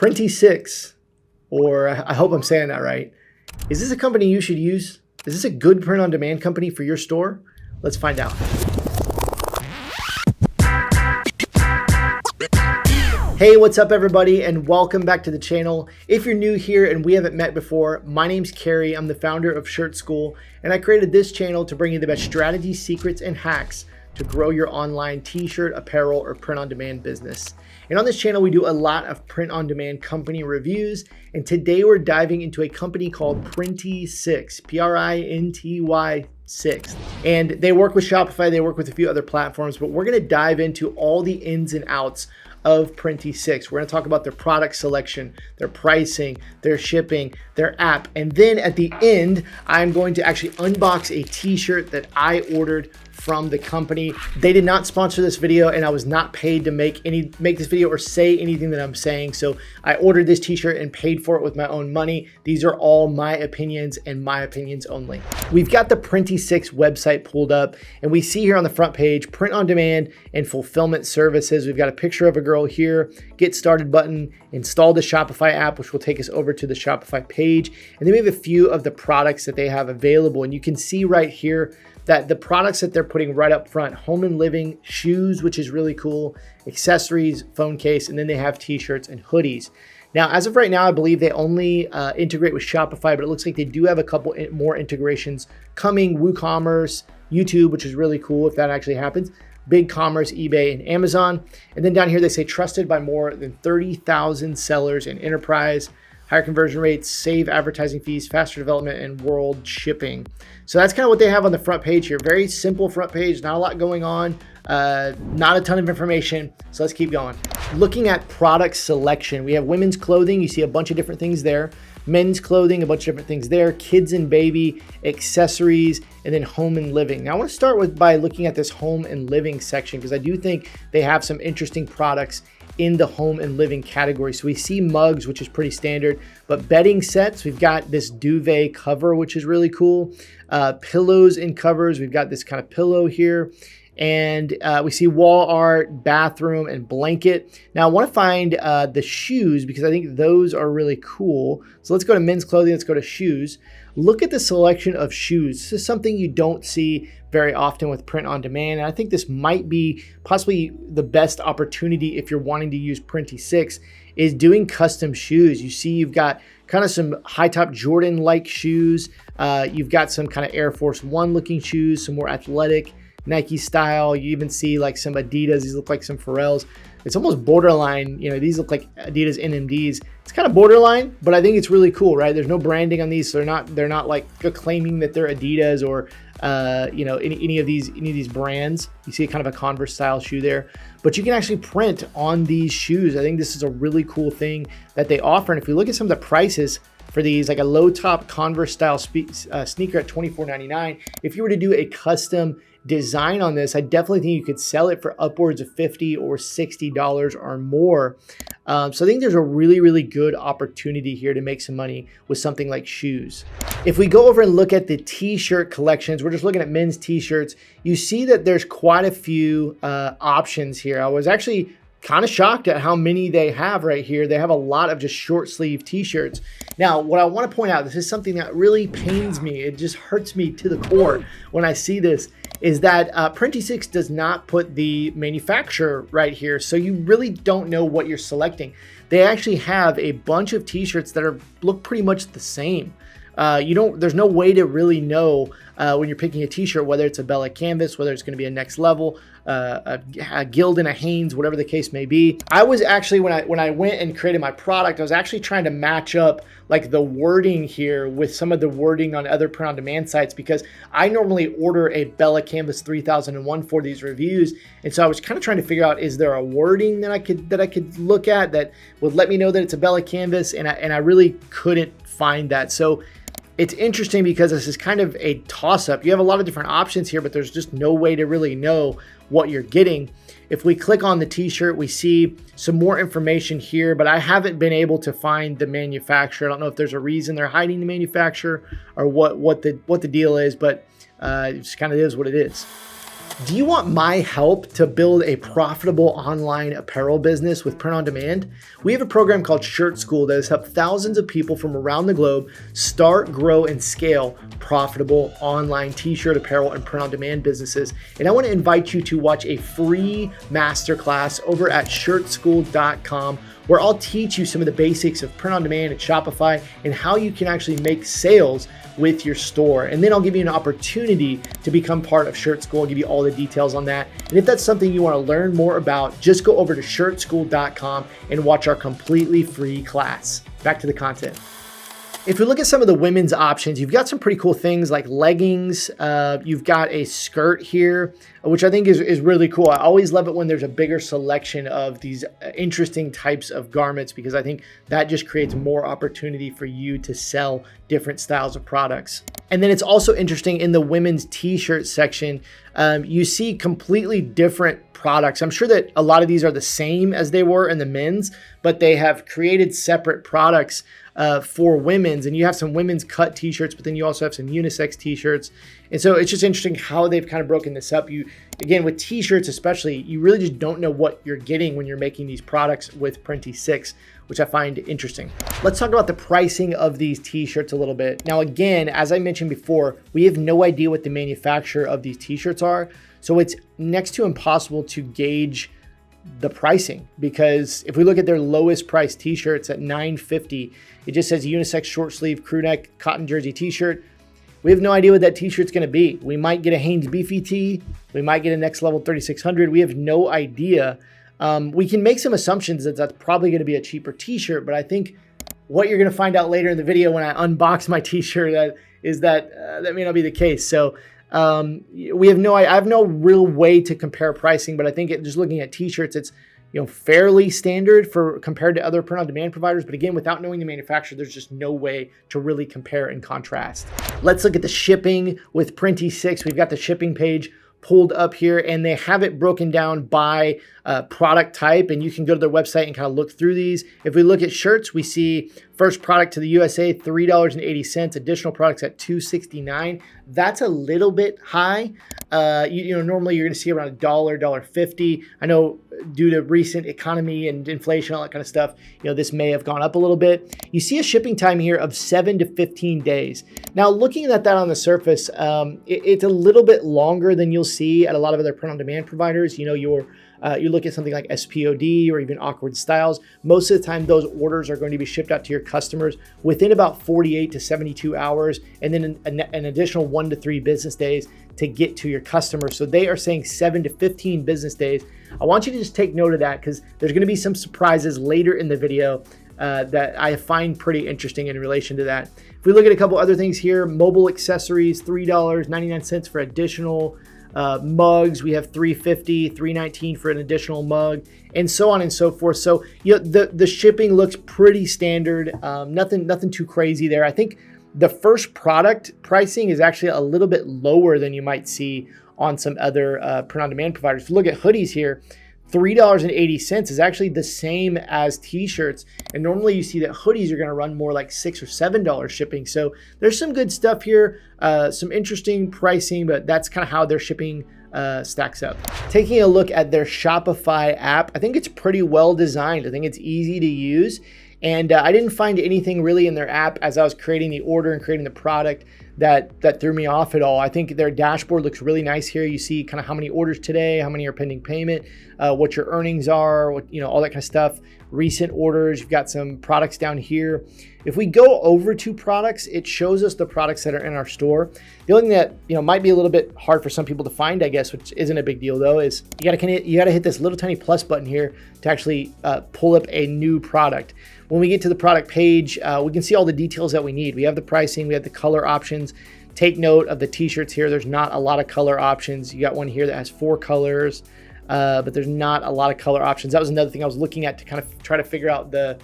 Printy6, or I hope I'm saying that right. Is this a company you should use? Is this a good print-on-demand company for your store? Let's find out. Hey, what's up everybody, and welcome back to the channel. If you're new here and we haven't met before, my name's Kerry. I'm the founder of Shirt School, and I created this channel to bring you the best strategies, secrets, and hacks to grow your online t-shirt, apparel, or print-on-demand business. And on this channel, we do a lot of print-on-demand company reviews, and today we're diving into a company called Printy6, P-R-I-N-T-Y 6. And they work with Shopify, they work with a few other platforms, but we're gonna dive into all the ins and outs of Printy6. We're gonna talk about their product selection, their pricing, their shipping, their app, and then at the end, I'm going to actually unbox a t-shirt that I ordered from the company. They did not sponsor this video, and I was not paid to make this video or say anything that I'm saying. So I ordered this t-shirt and paid for it with my own money. These are all my opinions and my opinions only. We've got the Printy6 website pulled up, and we see here on the front page, print on demand and fulfillment services. We've got a picture of a girl here, get started button, install the Shopify app, which will take us over to the Shopify page. And then we have a few of the products that they have available. And you can see right here that the products that they're putting right up front, home and living, shoes, which is really cool, accessories, phone case, and then they have t-shirts and hoodies. Now, as of right now, I believe they only integrate with Shopify, but it looks like they do have a couple more integrations coming, WooCommerce, YouTube, which is really cool if that actually happens, BigCommerce, eBay, and Amazon. And then down here, they say trusted by more than 30,000 sellers in enterprise, higher conversion rates, save advertising fees, faster development, and world shipping. So that's kind of what they have on the front page here. Very simple front page, not a lot going on, not a ton of information. So let's keep going. Looking at product selection, we have women's clothing. You see a bunch of different things there. Men's clothing, a bunch of different things there. Kids and baby, accessories, and then home and living. Now I want to start by looking at this home and living section because I do think they have some interesting products in the home and living category. So we see mugs, which is pretty standard, but bedding sets, we've got this duvet cover, which is really cool. Pillows and covers, we've got this kind of pillow here. And we see wall art, bathroom, and blanket. Now I want to find the shoes because I think those are really cool. So let's go to men's clothing, let's go to shoes. Look at the selection of shoes. This is something you don't see very often with print on demand. And I think this might be possibly the best opportunity if you're wanting to use Printy6 is doing custom shoes. You see you've got kind of some high top Jordan-like shoes. You've got some kind of Air Force One looking shoes, some more athletic Nike style. You even see like some Adidas. These look like some Pharrells. It's almost borderline. You know, these look like Adidas NMDs. It's kind of borderline, but I think it's really cool, right? There's no branding on these, so they're not like claiming that they're Adidas or you know, any of these brands. You see kind of a Converse style shoe there, but you can actually print on these shoes. I think this is a really cool thing that they offer. And if you look at some of the prices for these, like a low top Converse style sneaker at $24.99, if you were to do a custom design on this, I definitely think you could sell it for upwards of $50 or $60 or more. So I think there's a really, really good opportunity here to make some money with something like shoes. If we go over and look at the t-shirt collections, we're just looking at men's t-shirts. You see that there's quite a few options here. I was actually kind of shocked at how many they have right here. They have a lot of just short sleeve t-shirts. Now, what I want to point out, this is something that really pains me. It just hurts me to the core when I see this, is that Printy6 does not put the manufacturer right here. So you really don't know what you're selecting. They actually have a bunch of t-shirts that look pretty much the same. There's no way to really know when you're picking a t-shirt, whether it's a Bella Canvas, whether it's going to be a Next Level, a Guild and a Hanes, whatever the case may be. I was actually, when I went and created my product, I was actually trying to match up like the wording here with some of the wording on other print on demand sites, because I normally order a Bella Canvas 3001 for these reviews. And so I was kind of trying to figure out, is there a wording that I could look at that would let me know that it's a Bella Canvas? And I really couldn't find that. So it's interesting because this is kind of a toss-up. You have a lot of different options here, but there's just no way to really know what you're getting. If we click on the t-shirt, we see some more information here, but I haven't been able to find the manufacturer. I don't know if there's a reason they're hiding the manufacturer or what the deal is, but it just kind of is what it is. Do you want my help to build a profitable online apparel business with print on demand? We have a program called Shirt School that has helped thousands of people from around the globe start, grow, and scale profitable online t-shirt, apparel, and print on demand businesses. And I want to invite you to watch a free masterclass over at shirtschool.com, where I'll teach you some of the basics of print on demand and Shopify and how you can actually make sales with your store. And then I'll give you an opportunity to become part of Shirt School. I'll give you all the details on that. And if that's something you want to learn more about, just go over to shirtschool.com and watch our completely free class. Back to the content. If we look at some of the women's options, you've got some pretty cool things like leggings. You've got a skirt here, which I think is really cool. I always love it when there's a bigger selection of these interesting types of garments, because I think that just creates more opportunity for you to sell different styles of products. And then it's also interesting in the women's t-shirt section, you see completely different products. I'm sure that a lot of these are the same as they were in the men's, but they have created separate products for women's, and you have some women's cut t-shirts, but then you also have some unisex t-shirts. And so it's just interesting how they've kind of broken this up. You, again, with t-shirts especially, you really just don't know what you're getting when you're making these products with Printy6, which I find interesting. Let's talk about the pricing of these t-shirts a little bit. Now, again, as I mentioned before, we have no idea what the manufacturer of these t-shirts are. So it's next to impossible to gauge the pricing, because if we look at their lowest price t-shirts at $9.50, it just says unisex short sleeve crew neck cotton jersey t-shirt. We have no idea what that t-shirt's going to be. We might get a Hanes Beefy tee. We might get a Next Level 3600. We have no idea. We can make some assumptions that that's probably going to be a cheaper t-shirt, but I think what you're going to find out later in the video when I unbox my t-shirt is that that may not be the case. So I have no real way to compare pricing, but I think just looking at t-shirts, it's fairly standard compared to other print on demand providers. But again, without knowing the manufacturer, there's just no way to really compare and contrast. Let's look at the shipping with Printy6. We've got the shipping page pulled up here, and they have it broken down by product type, and you can go to their website and kind of look through these. If we look at shirts, we see first product to the USA, $3.80, additional products at $2.69. That's a little bit high. Normally you're going to see around $1, $1.50. I know due to recent economy and inflation, all that kind of stuff, this may have gone up a little bit. You see a shipping time here of 7 to 15 days. Now, looking at that on the surface, it's a little bit longer than you'll see at a lot of other print on demand providers. You look at something like SPOD or even Awkward Styles. Most of the time, those orders are going to be shipped out to your customers within about 48 to 72 hours, and then an additional 1 to 3 business days to get to your customers. So they are saying 7 to 15 business days. I want you to just take note of that, because there's going to be some surprises later in the video that I find pretty interesting in relation to that. If we look at a couple other things here, mobile accessories, $3.99 for additional mugs. We have $3.50, $3.19 for an additional mug, and so on and so forth. So the shipping looks pretty standard. Nothing too crazy there. I think the first product pricing is actually a little bit lower than you might see on some other print on demand providers. If you look at hoodies here, $3.80 is actually the same as t-shirts, and normally you see that hoodies are going to run more like $6 or $7 shipping. So there's some good stuff here, some interesting pricing, but that's kind of how their shipping stacks up. Taking a look at their Shopify app, I think it's pretty well designed. I think it's easy to use, and I didn't find anything really in their app as I was creating the order and creating the product that threw me off at all. I think their dashboard looks really nice here. You see kind of how many orders today, how many are pending payment, what your earnings are, all that kind of stuff. Recent orders, you've got some products down here. If we go over to products, it shows us the products that are in our store. The only thing that might be a little bit hard for some people to find, I guess, which isn't a big deal though, is you gotta hit this little tiny plus button here to actually pull up a new product. When we get to the product page, we can see all the details that we need. We have the pricing, we have the color options. Take note of the t-shirts here. There's not a lot of color options. You got one here that has 4 colors, but there's not a lot of color options. That was another thing I was looking at to kind of try to figure out the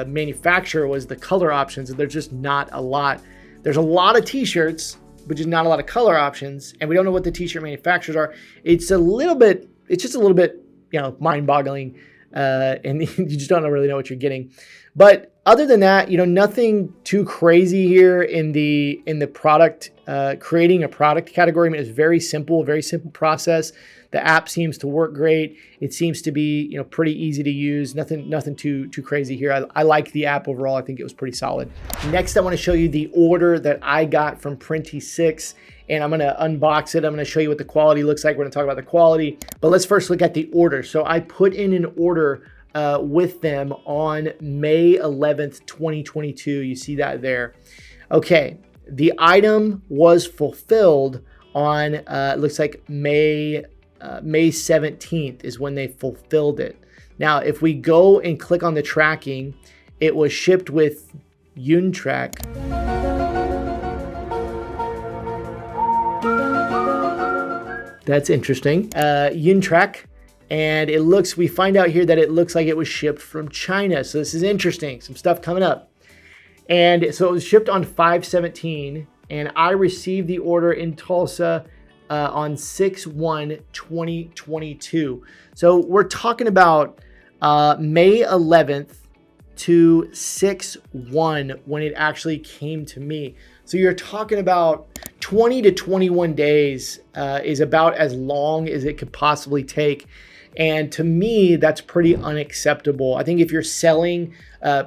manufacturer was the color options, and there's just not a lot. There's a lot of t-shirts, but just not a lot of color options, and we don't know what the t-shirt manufacturers are. It's just a little bit mind-boggling, and you just don't really know what you're getting. But other than that, nothing too crazy here in the product creating a product category. I mean, it's very simple process. The app seems to work great. It seems to be, pretty easy to use. Nothing too crazy here. I like the app overall. I think it was pretty solid. Next, I want to show you the order that I got from Printy6, and I'm going to unbox it. I'm going to show you what the quality looks like. We're going to talk about the quality, but let's first look at the order. So I put in an order with them on May 11th, 2022. You see that there. Okay, the item was fulfilled on, it looks like May 17th is when they fulfilled it. Now, if we go and click on the tracking, it was shipped with Yuntrack. That's interesting. Yuntrack. And we find out here that it looks like it was shipped from China. So this is interesting, some stuff coming up. And so it was shipped on 5/17, and I received the order in Tulsa on 6/1/2022. So we're talking about May 11th to 6/1 when it actually came to me. So you're talking about 20 to 21 days is about as long as it could possibly take. And to me, that's pretty unacceptable. I think if you're selling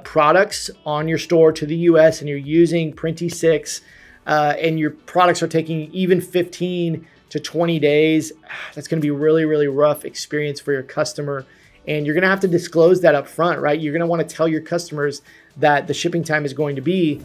products on your store to the US and you're using Printy6 and your products are taking even 15 to 20 days, that's going to be really, really rough experience for your customer. And you're going to have to disclose that up front, right? You're going to want to tell your customers that the shipping time is going to be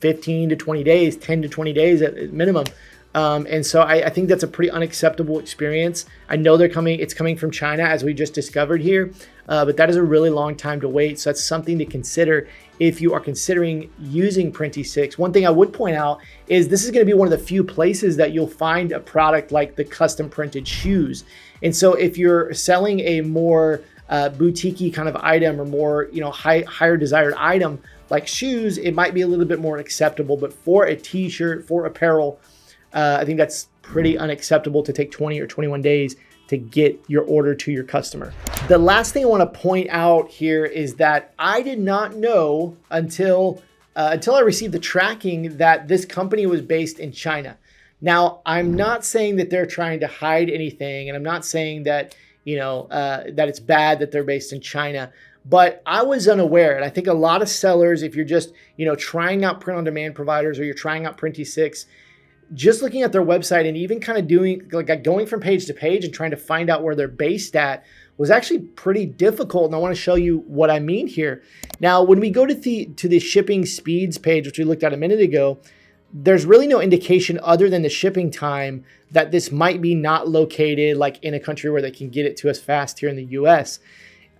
15 to 20 days, 10 to 20 days at minimum. And so I think that's a pretty unacceptable experience. I know it's coming from China, as we just discovered here, but that is a really long time to wait. So that's something to consider if you are considering using Printy6. One thing I would point out is this is going to be one of the few places that you'll find a product like the custom printed shoes. And so if you're selling a more boutique-y kind of item or more, higher desired item like shoes, it might be a little bit more acceptable. But for a t-shirt, for apparel, I think that's pretty unacceptable to take 20 or 21 days to get your order to your customer. The last thing I want to point out here is that I did not know until I received the tracking that this company was based in China. Now, I'm not saying that they're trying to hide anything, and I'm not saying that, that it's bad that they're based in China. But I was unaware, and I think a lot of sellers, if you're just, trying out print-on-demand providers or you're trying out Printy6, just looking at their website and even kind of doing going from page to page and trying to find out where they're based at was actually pretty difficult. And I want to show you what I mean here. Now, when we go to the shipping speeds page, which we looked at a minute ago, there's really no indication other than the shipping time that this might be not located like in a country where they can get it to us fast here in the US.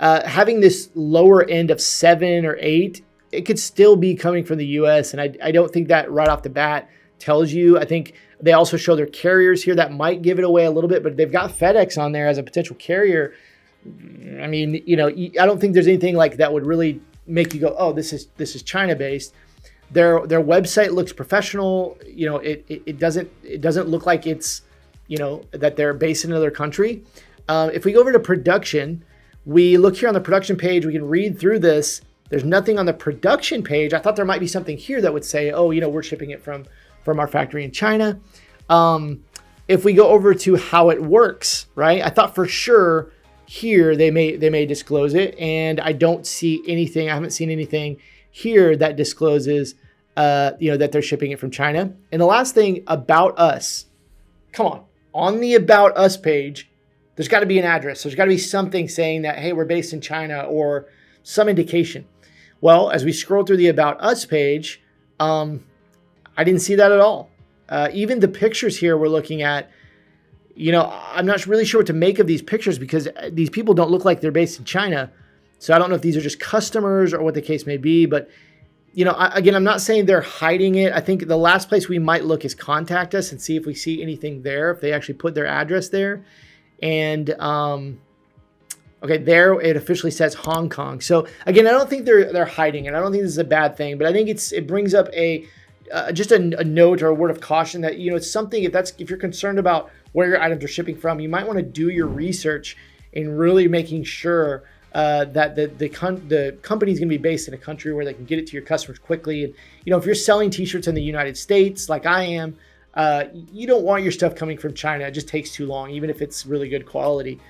Having this lower end of 7 or 8, it could still be coming from the US. And I don't think that right off the bat tells you. I think they also show their carriers here that might give it away a little bit, but they've got FedEx on there as a potential carrier. I mean, I don't think there's anything like that would really make you go, oh, this is China based. Their website looks professional. It doesn't look like it's, that they're based in another country. If we go over to production, we look here on the production page, we can read through this. There's nothing on the production page. I thought there might be something here that would say, oh, we're shipping it from our factory in China. If we go over to how it works, right? I thought for sure here they may disclose it, and I don't see anything. I haven't seen anything here that discloses, that they're shipping it from China. And the last thing, about us. Come on the About Us page, there's got to be an address. There's got to be something saying that, hey, we're based in China, or some indication. Well, as we scroll through the About Us page, I didn't see that at all. Even the pictures here we're looking at, I'm not really sure what to make of these pictures because these people don't look like they're based in China. So I don't know if these are just customers or what the case may be. But, again, I'm not saying they're hiding it. I think the last place we might look is contact us and see if we see anything there, if they actually put their address there. And, okay, there it officially says Hong Kong. So again, I don't think they're hiding it. I don't think this is a bad thing, but I think it brings up just a note or a word of caution that, it's something, if you're concerned about where your items are shipping from, you might want to do your research in really making sure that the company is going to be based in a country where they can get it to your customers quickly. And if you're selling t-shirts in the United States like I am, you don't want your stuff coming from China. It just takes too long, even if it's really good quality.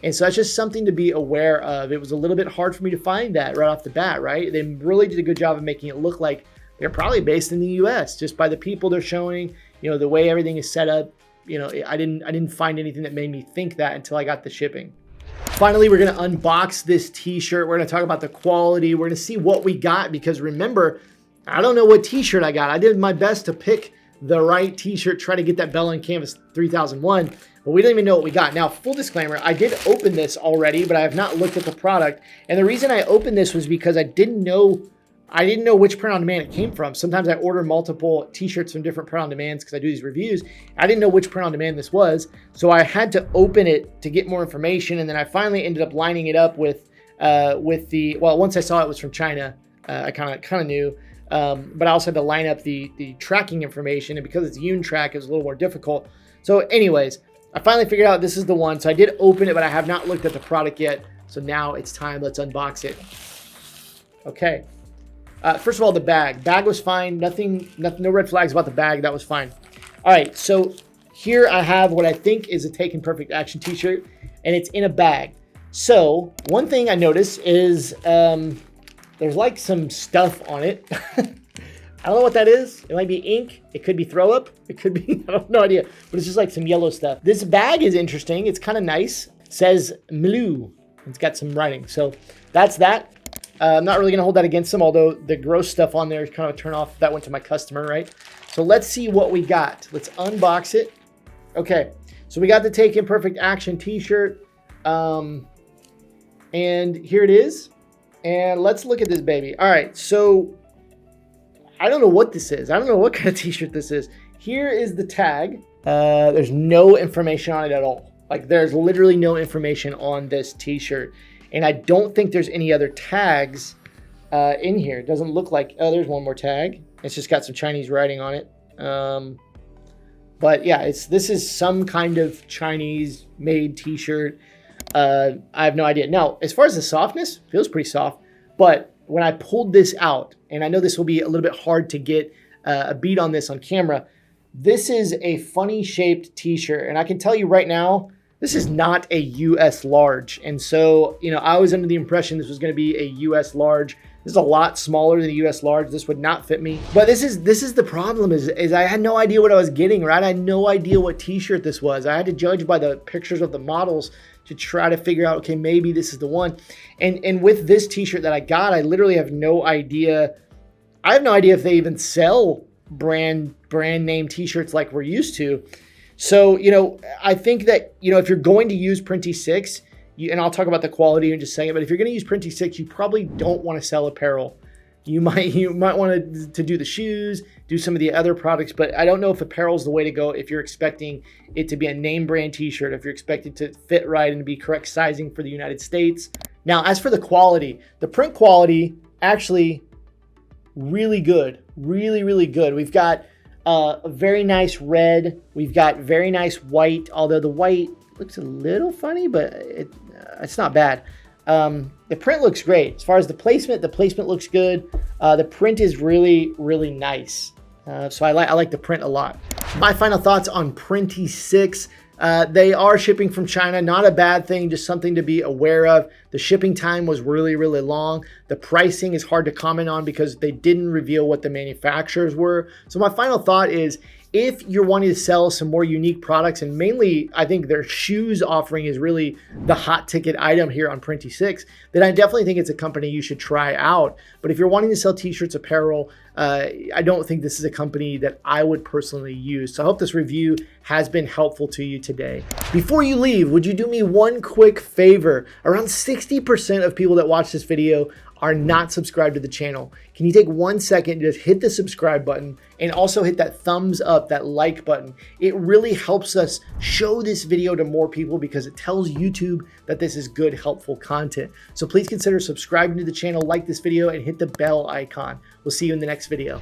And so that's just something to be aware of. It was a little bit hard for me to find that right off the bat, right? They really did a good job of making it look like they're probably based in the US just by the people they're showing, the way everything is set up. I didn't find anything that made me think that until I got the shipping. Finally, we're going to unbox this t-shirt. We're going to talk about the quality. We're going to see what we got, because remember, I don't know what t-shirt I got. I did my best to pick the right t-shirt, try to get that Bell on Canvas 3001, but we didn't even know what we got. Now, full disclaimer, I did open this already, but I have not looked at the product. And the reason I opened this was because I didn't know which print on demand it came from. Sometimes I order multiple t-shirts from different print on demands because I do these reviews. I didn't know which print on demand this was, so I had to open it to get more information. And then I finally ended up lining it up with once I saw it was from China, I kind of knew. But I also had to line up the tracking information, and because it's Untrack, it was a little more difficult. So anyways, I finally figured out this is the one. So I did open it, but I have not looked at the product yet. So now it's time. Let's unbox it. Okay. First of all, the bag was fine. Nothing, no red flags about the bag. That was fine. All right. So here I have what I think is a Taken Perfect Action t-shirt, and it's in a bag. So one thing I noticed is, there's like some stuff on it. I don't know what that is. It might be ink. It could be throw up. It could be, I have no idea, but it's just like some yellow stuff. This bag is interesting. It's kind of nice. It says Mlu. It's got some writing. So that's that. I'm not really going to hold that against them, although the gross stuff on there is kind of a turn off. That went to my customer, right? So let's see what we got. Let's unbox it. Okay. So we got the Taken Perfect Action t-shirt. And here it is. And let's look at this baby. All right, so I don't know what this is. I don't know what kind of t-shirt this is. Here is the tag. There's no information on it at all. Like, there's literally no information on this t-shirt. And I don't think there's any other tags in here. It doesn't look like, oh, there's one more tag. It's just got some Chinese writing on it. But yeah, this is some kind of Chinese made t-shirt. I have no idea. Now, as far as the softness, feels pretty soft, but when I pulled this out, and I know this will be a little bit hard to get a beat on this on camera, this is a funny shaped t-shirt. And I can tell you right now, this is not a US large. And so, I was under the impression this was going to be a US large. This is a lot smaller than a US large. This would not fit me. But this is the problem is I had no idea what I was getting, right? I had no idea what t-shirt this was. I had to judge by the pictures of the models to try to figure out, okay, maybe this is the one. And with this t-shirt that I got, I literally have no idea. I have no idea if they even sell brand name t-shirts like we're used to. So, I think that, if you're going to use Printy6, and I'll talk about the quality in just a second, but if you're going to use Printy6, you probably don't want to sell apparel. You might want to do the shoes, do some of the other products, but I don't know if apparel is the way to go if you're expecting it to be a name brand t-shirt, if you're expecting to fit right and be correct sizing for the United States. Now, as for the quality, the print quality, actually really good, really, really good. We've got a very nice red. We've got very nice white, although the white looks a little funny, but it's not bad. The print looks great. As far as the placement looks good. The print is really, really nice. So I like the print a lot. My final thoughts on Printy6. They are shipping from China. Not a bad thing, just something to be aware of. The shipping time was really, really long. The pricing is hard to comment on because they didn't reveal what the manufacturers were. So my final thought is, if you're wanting to sell some more unique products, and mainly I think their shoes offering is really the hot ticket item here on Printy6, then I definitely think it's a company you should try out. But if you're wanting to sell t-shirts, apparel, I don't think this is a company that I would personally use. So I hope this review has been helpful to you today. Before you leave, would you do me one quick favor? Around 60% of people that watch this video are not subscribed to the channel. Can you take 1 second to just hit the subscribe button and also hit that thumbs up, that like button? It really helps us show this video to more people because it tells YouTube that this is good, helpful content. So please consider subscribing to the channel, like this video, and hit the bell icon. We'll see you in the next video.